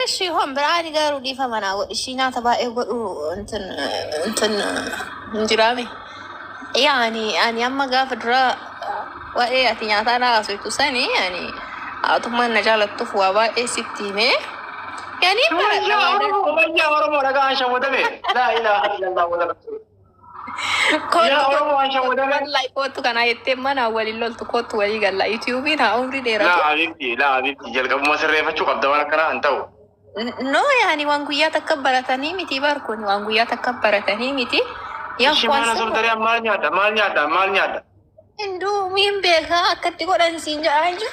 ايش هم براني قالوا لي فمنا والشينا تبا يقولوا انتن انجرامي يعني اما قافل وإيه أتينا تانا سويت سني يعني أتمنى نجال الطفوة وإيه ستي مي يعني من جاء ورمو لك عن شمودمي لا إله إلا الله ولا رسول يا ورمو عن شمودمي والله كنت كان يتم أنا أولي لول تكوت ولي قال لا يوتيوبين عمري ديرة لا حبيبتي لا حبيبتي جل قبل ما سرّي فتشو قبل وانا كنا أنتو no يعني وانقويا تكبرتني متي باركوني وانقويا تكبرتني متي يا شمانا سلطريا مال نيادا Indo mimpi ka akati ko dan sinja aja.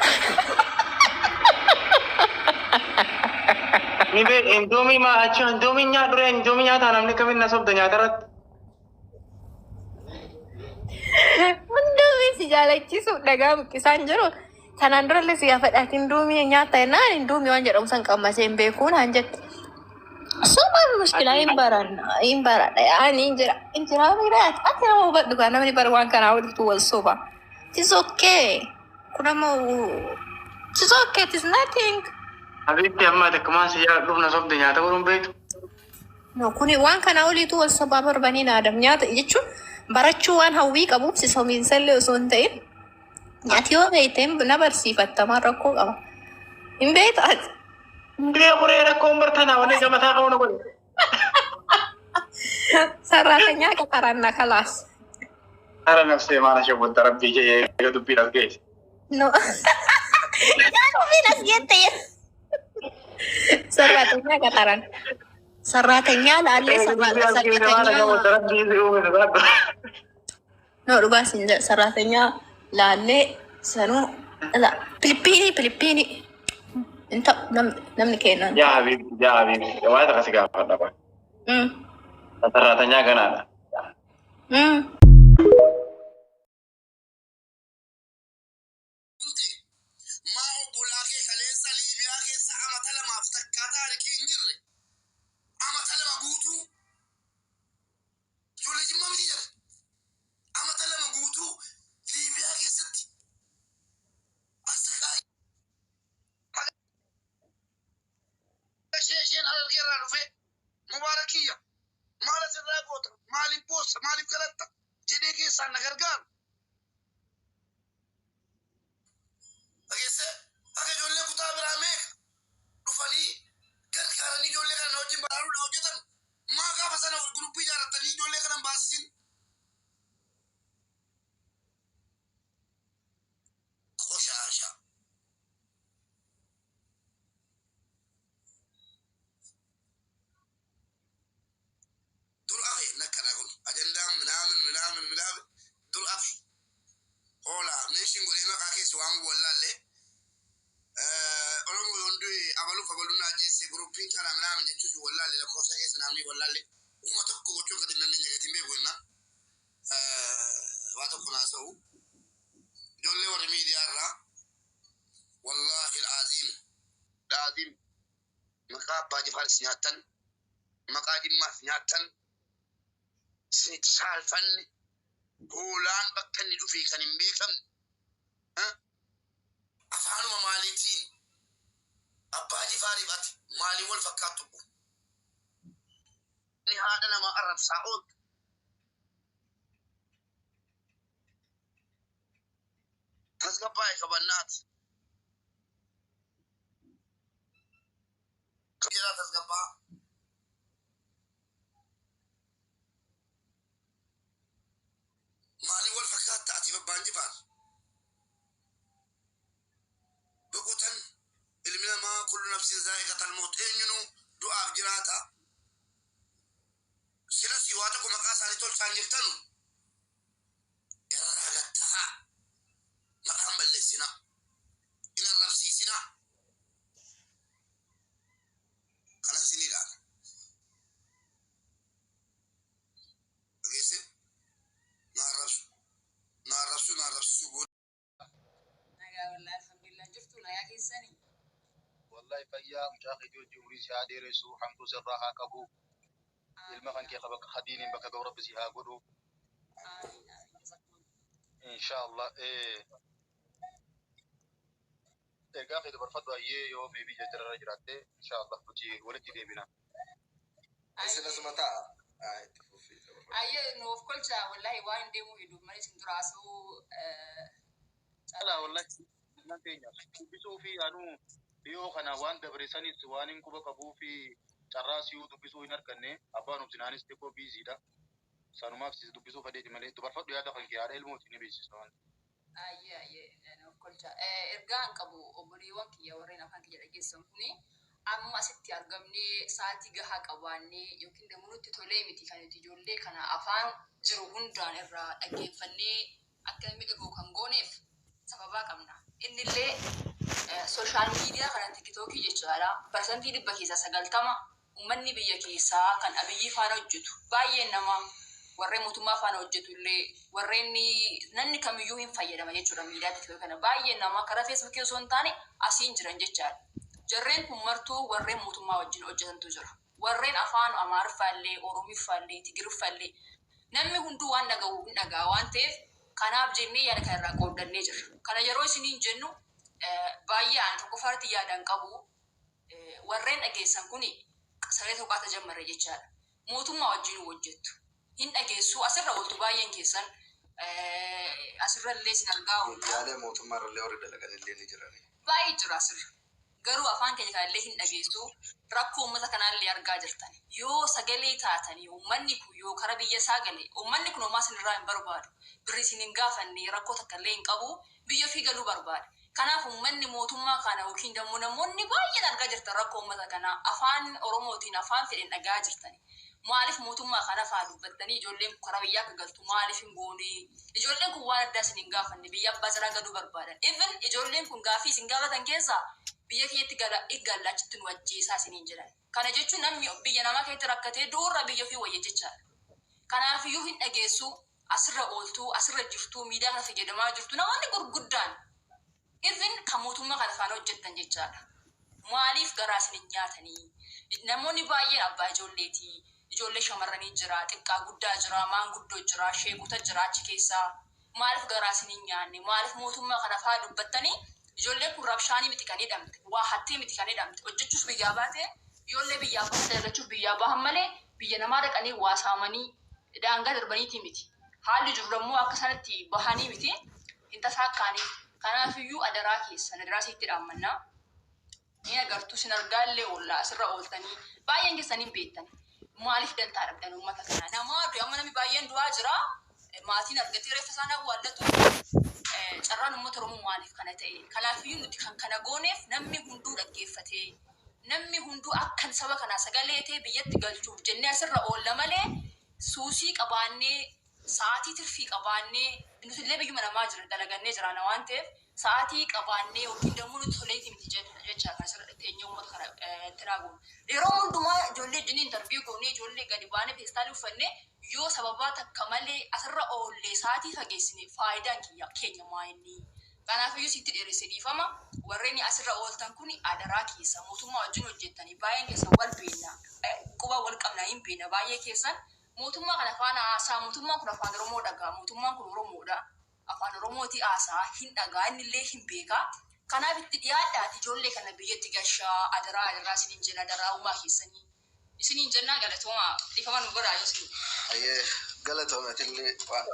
Mimpi Indomie mah aja Indomie nyata namanya kami nasab dan nyata Indomie si jala cisu daga kisan jero. Kanan dulu si afat Indomie nyata na Indomie wanja dong sang kama sembe kun hanjat. Sama muskilah imbaran ya ani injera mira akhirnya mau buat duka namanya baru wangkan awal itu soba. It's okay. Kuna mau it's okay. It's nothing. Habibti amma kemana sih ya lu nasab dan nyata urung begitu. No kuni wangkan awal itu soba berbani nadam nyata itu barachuan hawi kamu si somin sel sonte. Nyati wa baitem nabar sifat tamarako kamu. Imbait ad. Dia kurang komber tanah wanita mata kau nak boleh. Saratnya karena kelas. Karena nafsi mana sih buat taraf biji itu pilas guys. No. Jangan pilas gitu ya. Saratnya kataran. Saratnya lalu saratnya. No, lupa sinja saratnya lalu sanu. Ada Pilipini. Entah nam kenan. Ya Habib. Ya wajah kasih kapan apa? Rata-ratanya kan ada. Mau bulake kalesa Libya ke sa amatala maftakata ki injirre. Amatala magutu. Jole jimma mi jar. Amatala magutu Libya ke satti. Asaka شيء على الغير رفع مباركية مال سراقوت مال بوس مال كلتا جديك إنسان نغرغان أجلس أجل جولة كتاب رامك رفالي كارني جولة كان نوجين بارو نوجتن ما كافة سنة الجروب بيجارة تاني جولة كان باسين خوش عاشا دول أخي نكنا أقول أجندة منامن دول أخي هولا نيشين قولي ما كاكي سوام ولا لي olomo yondu abalu fabalu na je se grouping kana mana je tuju wala le ko sa esa namni wala le kuma to ko to kadi nan le timbe bonna wato kuna sau jolle wata media ra wallahi alazim maka baji fal sinyatan maka dimma sinyatan sinit salfan hulan bakkan du fi kanin be kam afanu malitin abaji faribat mali wal fakatu ni hadana ma arab saud tasgaba ka bannat kira tasgaba mali wal fakata ati banji far بقوتن المنا ما كل نفس ذائقة الموت إنه دعاء جراتا سلا سيواتكم مقاسا لتول سانجرتنو إرغتها مقام اللسنا إلى الرفسي سنا كان سني لان بقيسي نار رفسو والله الحمد لله جفتنا يا كيساني والله فيا مشاهد جمهوري سعادي رسو حمد سرها كبو المكان كي خبك خديني بك دور بزيها قدو ان شاء الله ergaa keessa barfadhu ayyee yoo meebii jajjarra jiraatte inshaallah hojii walitti deebina. Sina sumata. Ayyee nuuf kolcha wallahi waan deemuu hedduu malee sin duraasuu Ala wallahi nan teenya dubbisuu fi anu dhiyoo kana waan dabareessanis waan hin quba qabuu fi carraasiyuu dubbisuu hin arganne abbaan obsinaanis xiqqoo biiziidha. Sanumaaf si dubbisuu fadheeti malee dubarfadhu yaada kan kee haadha ilmooti ni beeksisa waan. ayyee nuuf kolcha ergaan qabu obboleewwan kiyya warreen afaan kiyya dhageessan kuni amma asitti argamnee sa'aatii gahaa qabaannee yookiin immoo nutti tolee miti kan nuti ijoollee kana afaan jiru hundaan irraa dhaggeeffannee akka miidhaguu kan gooneef sababaa qabna. Innillee sooshaal miidiyaa kana tikitookii jechuudha. Parsantii 90% uummanni biyya keessaa kan Abiyyi faana hojjetu baay'een nama warreen mootummaa faana hojjetu illee warreen namni kamiyyuu hin fayyadama jechuudha miidiyaa tikitookii kana baay'een nama karaa feesbuukii osoo hin taane asiin jiran jechaadha. Jarreen kun martuu warreen mootummaa wajjin hojjetantu jira. Warreen afaan Amaariffaallee, Oromiffaallee, Tigiriffaallee namni hunduu waan dhaga'u hin dhagaa waan ta'eef kanaaf jennee yaada kana irraa qooddannee jirra. Kana yeroo isiniin jennu baay'ee aan tokko farti yaadaan qabu warreen dhageessan kuni saree tokkoota jammarre jechaadha. Mootummaa wajjin hojjettu. Hin dhageessu asirra ooltu baay'een keessan asirra illee sin argaa ooltu. Yaalee mootummaa irra illee warri dalagan illee ni jirani. Baay'ee jira asirra. Garuu afaan keenya kanallee hin dhageessu rakkoo uummata kanaallee argaa jirtan. Yoo sagalee taatanii uummanni kun yoo kara biyya isaa galee uummanni kun homaa sinirraa hin barbaadu. Birri isin hin gaafanne rakkoo takkallee hin qabu biyya ofii galuu barbaada. Kanaaf uummanni mootummaa kana yookiin immoo namoonni baay'een argaa jirtan rakkoo uummata kanaa afaan Oromootiin afaan fedhen dhagaa jirtani. Maaliif mootummaa kana fa'aa dubbattanii ijoolleen kun karaa biyyaa akka galtu maaliif hin goone? Ijoolleen kun waan addaa isin hin gaafanne biyya abbaa jiraa galuu barbaadan. Even ijoolleen kun gaafii isin gaafatan keessaa biyya keetti gallaachitti nu ajjeesaa isiniin jedhan. Kana jechuun namni biyya namaa keessatti rakkatee duurra biyya ofii wayya jechaadha. Kanaafiyyuu hin dhageessu asirra ooltuu asirra jirtuu miidiyaa kana fayyadamaa jirtu namoonni gurguddaan even kan mootummaa kana faana hojjettan jechaadha. Maaliif garaa isin hin nyaatanii? Namoonni baay'een abbaa ijoolleetii. Ijoollee shamarranii jira, xiqqaa guddaa jira, maanguddoo jira, sheekota jira achi keessaa. Maaliif garaa isin hin nyaanne? Maaliif mootummaa kana fa'aa dubbattanii? Ijoolleen kun rabshaanii miti kan hidhamte, waa hattee miti kan hidhamte. Hojjechuus biyyaa baate, ijoollee biyyaa baate dalachuuf biyyaa bahan malee biyya namaa dhaqanii waa saamanii daangaa darbaniitii miti. Haalli jiru immoo akka sanatti bahanii miti hin tasaakkaanii. Kanaafiyyuu adaraa keessan adaraa sitti dhaammannaa. Ni agartuu sin argaallee oollaa asirra ooltanii baay'een keessan hin beektani. Maaliif dantaa dhabdan uummata kana? Namaa amma namni baay'een du'aa jira. Maatiin argatee reeffa isaan awwaallatu. Carraan uummata Oromoo maaliif kana ta'e? Kanaafiyyuu nuti kan kana gooneef namni hunduu dhaggeeffatee namni hunduu akkan saba kanaa sagalee ta'e biyyatti galchuuf jennee asirra oolla malee suusii qabaannee sa'aatii tirfii qabaannee nuti illee biyyuma namaa jira dalagannee jiraana waan ta'eef sa'aatii qabaannee yookiin immoo nuti toleetii miti jecha kan asirra dhageenye uummata kana itti raaguun. Yeroo hundumaa ijoollee jiniin interviyuu goonee ijoollee gadi baanee feestaalii uffannee yoo sababaa takka malee asirra oollee sa'aatii fageessine faayidaan keenya maayinni. Kanaafiyyuu sitti dheeresse dhiifama warreen asirra ooltan kun adaraa keessa mootummaa wajjin hojjettanii baay'een keessan wal beekna quba wal qabnaa hin beekna baay'ee keessan mootummaa kana faana haasaa mootummaan kun afaan Oromoo dhagaa mootummaan kun Oromoodha afaan Oromooti haasaa hin dhagaa innillee hin beekaa. Kanaaf itti dhiyaadhaati ijoollee kana biyyatti gashaa adaraa isiniin jenna adaraa uumaa keessanii isiniin jennaa galatooma dhiifama nu godhaa yoo isin. Ayyee galatooma tillee waan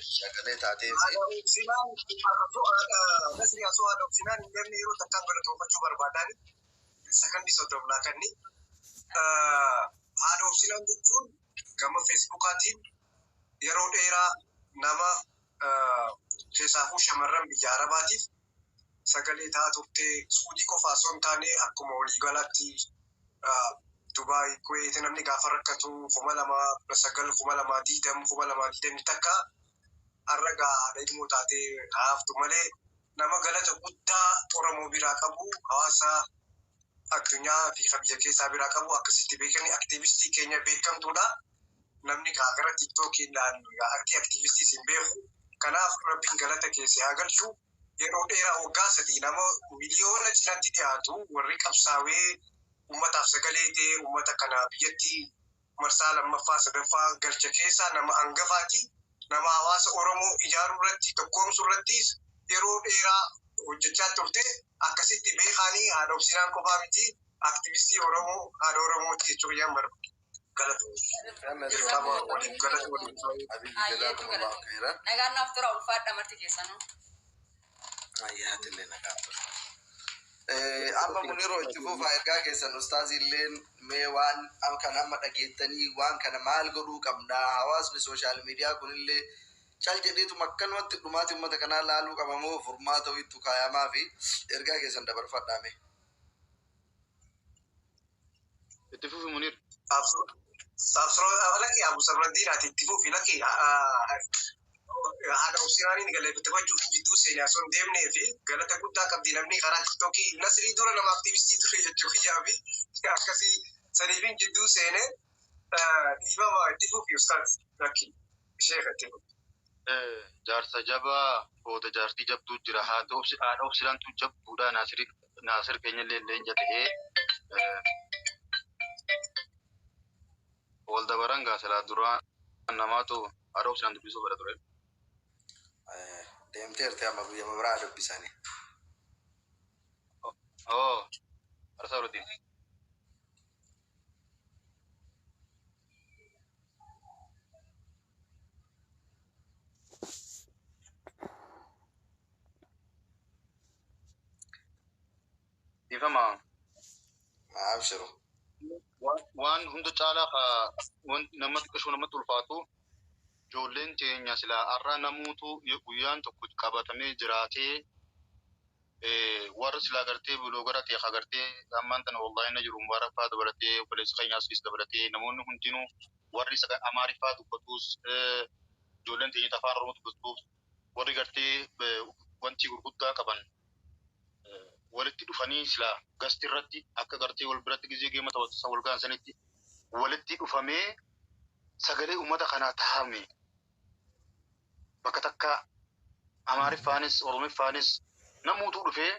shagalee taateef. Nasri asoo haadha obsinaan hin gamne yeroo takkaan galatoomfachuu barbaadan sakandii soddomnaa kanni. Haadha obsinaan jechuun gama feesbuukaatiin yeroo dheeraa nama keessaafuu shamarran biyya Arabaatiif sagalee taa turtee Suudii qofaa osoo hin taane akkuma waliigalaatti Dubaay Kuweet namni gaafa rakkatu 2009 2020 takka arragaa haadha ilmoo taatee haaftu malee nama galata guddaa Oromoo biraa qabu hawaasa addunyaa fi biyya keessaa biraa qabu akkasitti beekanii aktiivistii keenya beekamtuudha. Namni gara tiktookiin aktiivistii hin beeku. Kanaaf rabbiin galata keessee haa galchu. Yeroo dheeraa waggaa 3 nama miliyoona cinatti dhiyaatu warri qabsaawee uummataaf sagalee ta'e uummata kana biyyatti marsaa lammaffaa sadaffaa galcha keessaa nama hangafaati. Nama hawaasa Oromoo ijaaruu irratti tokkoomsuu irrattis yeroo dheeraa hojjechaa turte akkasitti beekanii haadha obsinaan kophaa miti aktivistii Oromoo haadha Oromooti jechuu guyyaan barbaadu. Nagaan naaf tura ulfaadha marti keessanuu. Ayyaatellee nagaan tura. Amma Muniroo itti fufaa ergaa keessan ustaazilleen mee waan kan amma dhageettanii waan kana maal godhuu qabna hawaasni sooshaal miidiyaa kunillee cal jedheetu akkanumatti dhumaati uummata kanaa laaluu qaba moo furmaata wayittu kaayamaa fi ergaa keessan dabarfadhaame. Itti fufi Munir. Laki Abu Sabraddiin ati itti fufi laki haadha obsinaanii galateeffachuuf jidduu seenaa son deemnee fi galata guddaa qabdi namni karaa tiktokii Nasrii dura nama aktivistii ture jechuu hijaabi akkasii saniifin jidduu seenee dhiibama itti fufi ustaaz laki sheekha itti fufi. Jaarsa jabaa booda jaartii jabduu jira haadha obsilaantu jabduudha Naasir keenyallee leenja ta'ee wal dabaran gaasalaa duraa namaatu haadha obsilaan dubbisuu fedha ture. Deemteerti amma guyyaa biraa dubbisanii. Arsaa Rudiin. Ifama. Abshiru. Waan hunda caalaa namatti qashuu namatti ulfaatu ijoolleen teenya silaa har'a namuutu guyyaan tokko qabatamee jiraatee warra silaa gartee biloogara ta'e agartee ammaan tana wallahi na jiru mubaarakkaa dabalatee obboleessa keenyaas dabalatee namoonni hundinuu warri amaariffaa dubbatus ijoolleen teenya afaan oromoo dubbatus warri gartee wanti gurguddaa qaban walitti dhufanii silaa gasti irratti akka gartee wal biratti gizee geema taphatan wal ga'an sanitti walitti dhufamee sagalee uummata kanaa taa'ame bakka takka amaariffaanis oromiffaanis namuutu dhufee